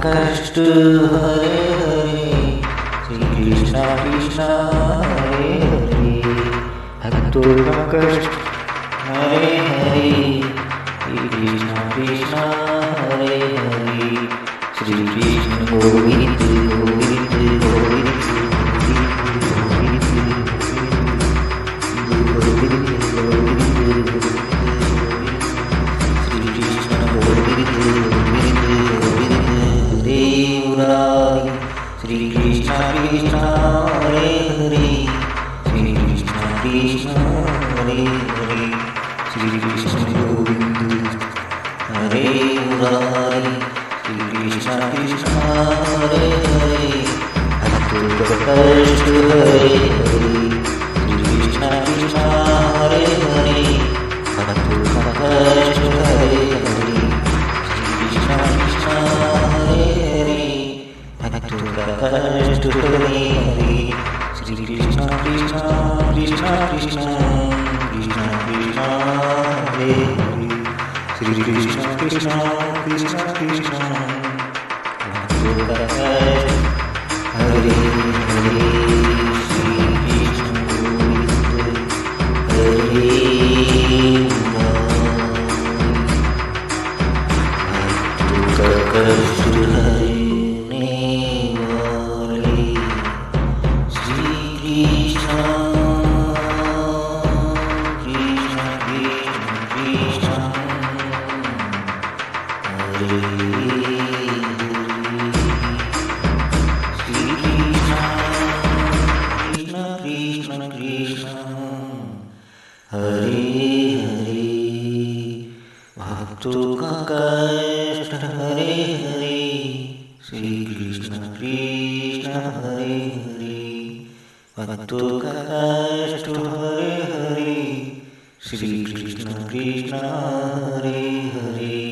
कष्ट हरे हरे श्री कृष्णा कृष्णा हरे हरे भक्तों का कष्ट हरे हरे श्री कृष्णा कृष्णा हरे हरे श्री कृष्ण गोविंद गोविंद गोविंद श्री कृष्ण कृष्ण हरे हरे श्री कृष्ण कृष्ण हरे हरे श्री कृष्ण गोविंद हरे मुरारी श्री कृष्ण कृष्ण हरे हरे भक्तों का कष्ट हरे हरे श्री कृष्ण कृष्ण हरे हरे भक्तों का कष्ट हरे हरे श्री कृष्ण कृष्ण हरे हरे भक्तों का कष्ट हरे हरे श्री कृष्ण कृष्ण कृष्ण कृष्ण कृष्ण कृष्ण हरे हरे श्री कृष्ण कृष्ण कृष्ण कृष्ण भक्तों का कष्ट हरे हरे श्री कृष्ण गोविंद हरे भक्तों का कष्ट हरे भक्तों का कष्ट हरे हरे श्री कृष्ण कृष्ण हरे हरे भक्तों का कष्ट हरे हरे श्री कृष्ण कृष्ण हरे हरे